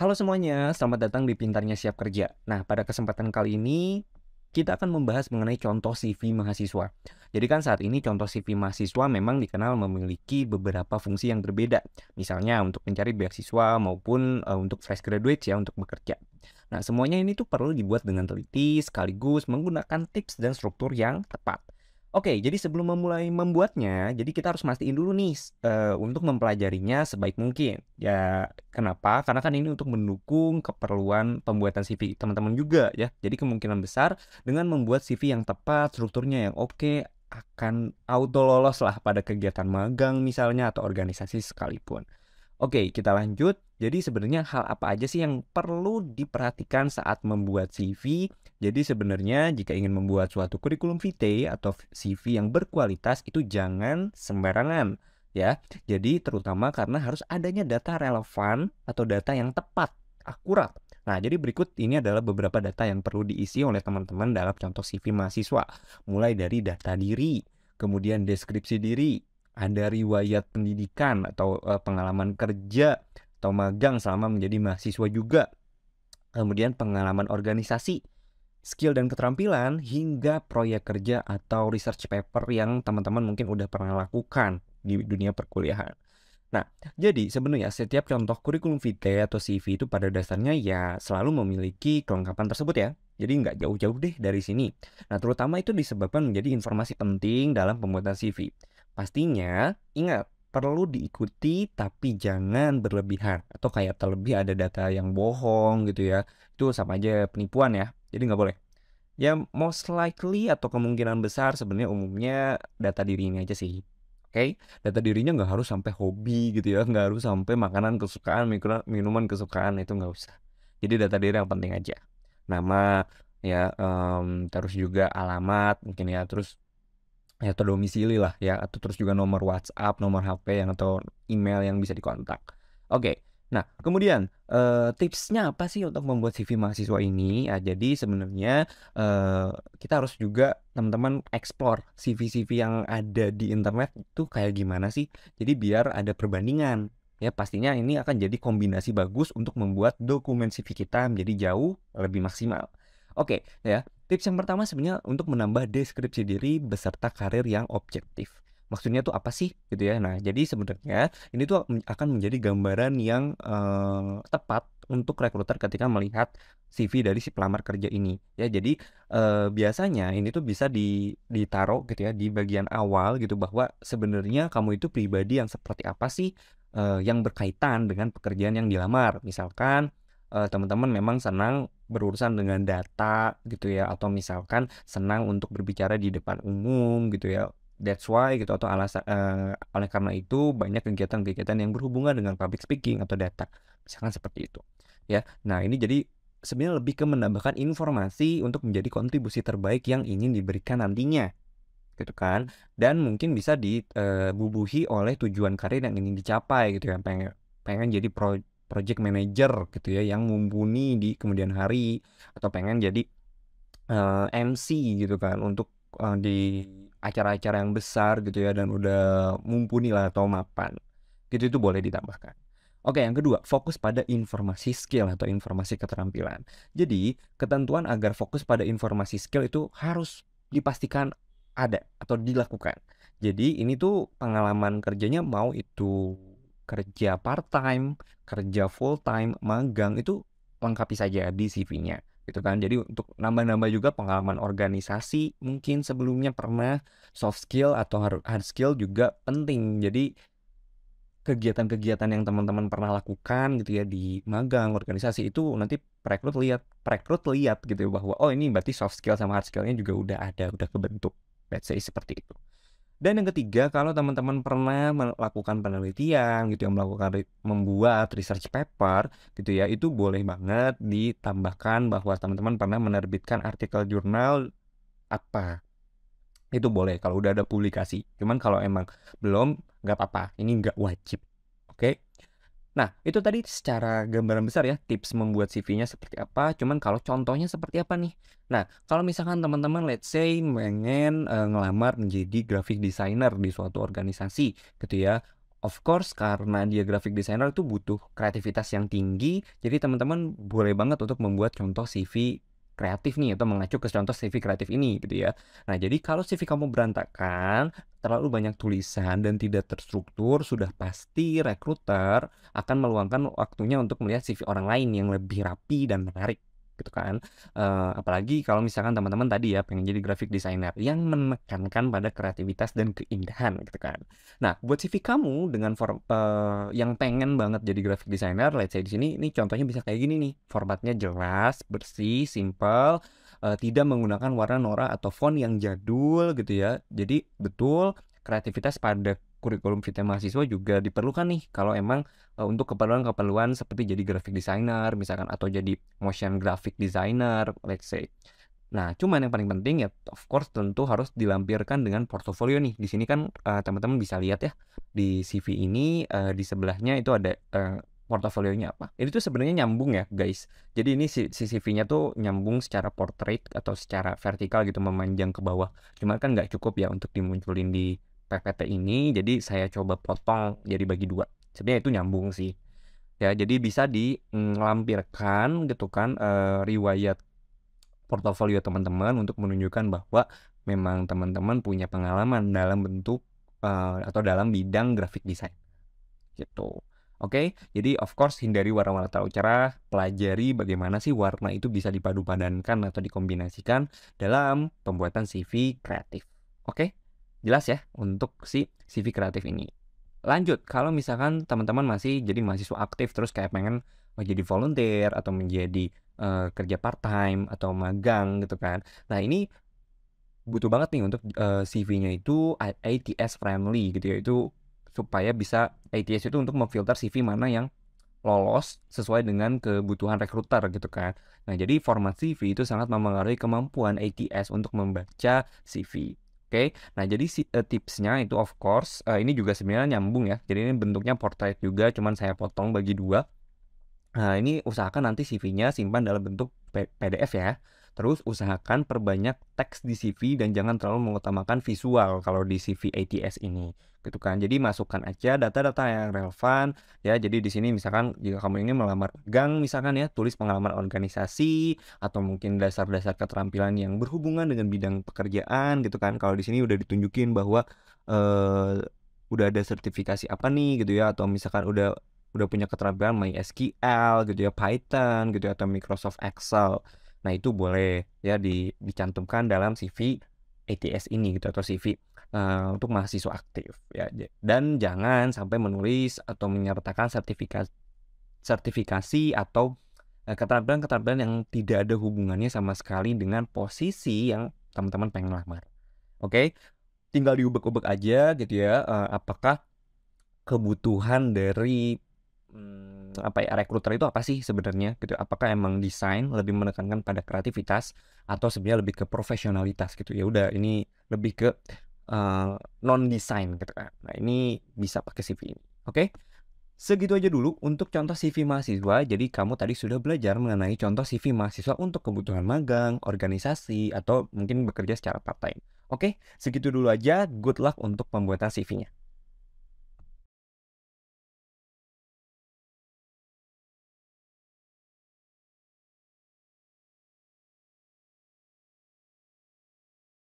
Halo semuanya, selamat datang di Pintarnya Siap Kerja. Nah, pada kesempatan kali ini kita akan membahas mengenai contoh CV mahasiswa. Jadi kan saat ini contoh CV mahasiswa memang dikenal memiliki beberapa fungsi yang berbeda. Misalnya untuk mencari beasiswa maupun untuk fresh graduate ya untuk bekerja. Nah, semuanya ini tuh perlu dibuat dengan teliti sekaligus menggunakan tips dan struktur yang tepat. Oke, jadi sebelum memulai membuatnya, jadi kita harus mastiin dulu nih untuk mempelajarinya sebaik mungkin. Ya, kenapa? Karena kan ini untuk mendukung keperluan pembuatan CV teman-teman juga ya. Jadi kemungkinan besar dengan membuat CV yang tepat, strukturnya yang oke, akan auto lolos lah pada kegiatan magang misalnya atau organisasi sekalipun. Oke, kita lanjut. Jadi sebenarnya hal apa aja sih yang perlu diperhatikan saat membuat CV? Jadi sebenarnya jika ingin membuat suatu kurikulum vitae atau CV yang berkualitas itu jangan sembarangan ya. Jadi terutama karena harus adanya data relevan atau data yang tepat, akurat. Nah, jadi berikut ini adalah beberapa data yang perlu diisi oleh teman-teman dalam contoh CV mahasiswa. Mulai dari data diri, kemudian deskripsi diri, ada riwayat pendidikan atau pengalaman kerja atau magang selama menjadi mahasiswa juga. Kemudian pengalaman organisasi, skill dan keterampilan, hingga proyek kerja atau research paper yang teman-teman mungkin udah pernah lakukan di dunia perkuliahan. Nah, jadi sebenarnya setiap contoh kurikulum vitae atau CV itu pada dasarnya ya selalu memiliki kelengkapan tersebut ya. Jadi nggak jauh-jauh deh dari sini. Nah, terutama itu disebabkan menjadi informasi penting dalam pembuatan CV. Pastinya, ingat, perlu diikuti tapi jangan berlebihan. Atau kayak terlebih ada data yang bohong gitu ya. Itu sama aja penipuan ya. Jadi nggak boleh. Ya most likely atau kemungkinan besar sebenarnya umumnya data diri ini aja sih. Oke, data dirinya nggak harus sampai hobi gitu ya, nggak harus sampai makanan kesukaan, minuman kesukaan, itu nggak usah. Jadi data diri yang penting aja. Nama ya, terus juga alamat mungkin ya, terus ya atau domisili lah ya, atau terus juga nomor WhatsApp, nomor HP yang atau email yang bisa dikontak. Oke, nah kemudian, tipsnya apa sih untuk membuat CV mahasiswa ini? Ya jadi sebenarnya, kita harus juga teman-teman explore CV-CV yang ada di internet itu kayak gimana sih. Jadi biar ada perbandingan, ya pastinya ini akan jadi kombinasi bagus untuk membuat dokumen CV kita menjadi jauh lebih maksimal. Oke, ya. Tips yang pertama sebenarnya untuk menambah deskripsi diri beserta karir yang objektif. Maksudnya tuh apa sih gitu ya. Nah, jadi sebenarnya ini tuh akan menjadi gambaran yang tepat untuk rekruter ketika melihat CV dari si pelamar kerja ini. Ya, jadi biasanya ini tuh bisa ditaruh gitu ya di bagian awal gitu bahwa sebenarnya kamu itu pribadi yang seperti apa sih yang berkaitan dengan pekerjaan yang dilamar. Misalkan teman-teman memang senang berurusan dengan data gitu ya, atau misalkan senang untuk berbicara di depan umum gitu ya. That's why gitu atau oleh karena itu banyak kegiatan-kegiatan yang berhubungan dengan public speaking atau data, misalkan seperti itu, ya. Nah ini jadi sebenarnya lebih ke menambahkan informasi untuk menjadi kontribusi terbaik yang ingin diberikan nantinya, gitu kan. Dan mungkin bisa dibubuhi oleh tujuan karir yang ingin dicapai gitu ya, pengen pengen jadi project manager gitu ya yang mumpuni di kemudian hari, atau pengen jadi MC gitu kan untuk di acara-acara yang besar gitu ya dan udah mumpuni lah atau mapan. Gitu itu boleh ditambahkan. Oke, yang kedua, fokus pada informasi skill atau informasi keterampilan. Jadi, ketentuan agar fokus pada informasi skill itu harus dipastikan ada atau dilakukan. Jadi, ini tuh pengalaman kerjanya mau itu kerja part-time, kerja full-time, magang, itu lengkapi saja di CV-nya gitu kan. Jadi untuk nambah-nambah juga pengalaman organisasi mungkin sebelumnya pernah, soft skill atau hard skill juga penting. Jadi kegiatan-kegiatan yang teman-teman pernah lakukan gitu ya di magang, organisasi itu nanti perekrut lihat gitu ya bahwa, oh ini berarti soft skill sama hard skill-nya juga udah ada, udah kebentuk. Let's say seperti itu. Dan yang ketiga, kalau teman-teman pernah melakukan penelitian gitu ya, membuat research paper gitu ya, itu boleh banget ditambahkan bahwa teman-teman pernah menerbitkan artikel jurnal apa. Itu boleh kalau udah ada publikasi. Cuman kalau emang belum, nggak apa-apa, ini nggak wajib. Oke? Nah, itu tadi secara gambaran besar ya, tips membuat CV-nya seperti apa, cuman kalau contohnya seperti apa nih? Nah, kalau misalkan teman-teman let's say pengen, ngelamar menjadi graphic designer di suatu organisasi gitu ya. Of course karena dia graphic designer itu butuh kreativitas yang tinggi, jadi teman-teman boleh banget untuk membuat contoh CV kreatif nih atau mengacu ke contoh CV kreatif ini gitu ya. Nah, jadi kalau CV kamu berantakan, terlalu banyak tulisan dan tidak terstruktur, sudah pasti rekruter akan meluangkan waktunya untuk melihat CV orang lain yang lebih rapi dan menarik gitu kan. Apalagi kalau misalkan teman-teman tadi ya pengen jadi graphic designer yang menekankan pada kreativitas dan keindahan gitu kan. Nah, buat CV kamu dengan yang pengen banget jadi graphic designer, let's say di sini, ini contohnya bisa kayak gini nih, formatnya jelas, bersih, simple, tidak menggunakan warna norak atau font yang jadul gitu ya. Jadi betul kreativitas pada kurikulum vitae mahasiswa juga diperlukan nih kalau emang, untuk keperluan-keperluan seperti jadi graphic designer misalkan atau jadi motion graphic designer, let's say. Nah, cuman yang paling penting ya of course tentu harus dilampirkan dengan portofolio nih. Di sini kan, teman-teman bisa lihat ya, di CV ini, di sebelahnya itu ada, portofolionya apa. Ini tuh sebenarnya nyambung ya, guys. Jadi ini si CV-nya tuh nyambung secara portrait atau secara vertikal gitu, memanjang ke bawah. Cuman kan nggak cukup ya untuk dimunculin di PPT ini, jadi saya coba potong jadi bagi 2. Sebenarnya itu nyambung sih. Ya, jadi bisa lampirkan gitu kan, riwayat portofolio teman-teman untuk menunjukkan bahwa memang teman-teman punya pengalaman dalam bentuk, atau dalam bidang graphic design, gitu. Oke, jadi of course hindari warna-warna terlalu cerah, pelajari bagaimana sih warna itu bisa dipadu-padankan atau dikombinasikan dalam pembuatan CV kreatif. Oke, jelas ya untuk si CV kreatif ini. Lanjut, kalau misalkan teman-teman masih jadi mahasiswa aktif terus kayak pengen jadi volunteer atau menjadi, kerja part-time atau magang gitu kan. Nah ini butuh banget nih untuk, CV-nya itu ATS friendly gitu ya, itu supaya bisa ATS itu untuk memfilter CV mana yang lolos sesuai dengan kebutuhan rekruter gitu kan. Nah, jadi format CV itu sangat mempengaruhi kemampuan ATS untuk membaca CV. Oke. Nah, jadi tipsnya itu of course, ini juga sebenarnya nyambung ya. Jadi ini bentuknya portrait juga, cuman saya potong bagi 2. Nah, ini usahakan nanti CV-nya simpan dalam bentuk PDF ya. Terus usahakan perbanyak teks di CV dan jangan terlalu mengutamakan visual kalau di CV ATS ini, gitu kan. Jadi masukkan aja data-data yang relevan ya. Jadi di sini misalkan jika kamu ingin melamar magang misalkan ya, tulis pengalaman organisasi atau mungkin dasar-dasar keterampilan yang berhubungan dengan bidang pekerjaan gitu kan. Kalau di sini udah ditunjukin bahwa eh udah ada sertifikasi apa nih gitu ya atau misalkan udah punya keterampilan MySQL gitu ya, Python gitu ya, atau Microsoft Excel. Nah, itu boleh ya dicantumkan dalam CV ATS ini gitu atau CV, untuk mahasiswa aktif ya. Dan jangan sampai menulis atau menyertakan sertifikasi atau, keterampilan-keterampilan yang tidak ada hubungannya sama sekali dengan posisi yang teman-teman pengen lamar. Oke? Tinggal diubek-ubek aja gitu ya, apakah kebutuhan dari apa ya, rekruter itu apa sih sebenarnya gitu, apakah emang desain lebih menekankan pada kreativitas atau sebenarnya lebih ke profesionalitas gitu, ya udah ini lebih ke, non desain gitu kan. Nah ini bisa pakai CV ini, oke? Segitu aja dulu untuk contoh CV mahasiswa, jadi kamu tadi sudah belajar mengenai contoh CV mahasiswa untuk kebutuhan magang, organisasi, atau mungkin bekerja secara part-time. Oke, segitu dulu aja, good luck untuk pembuatan CV-nya.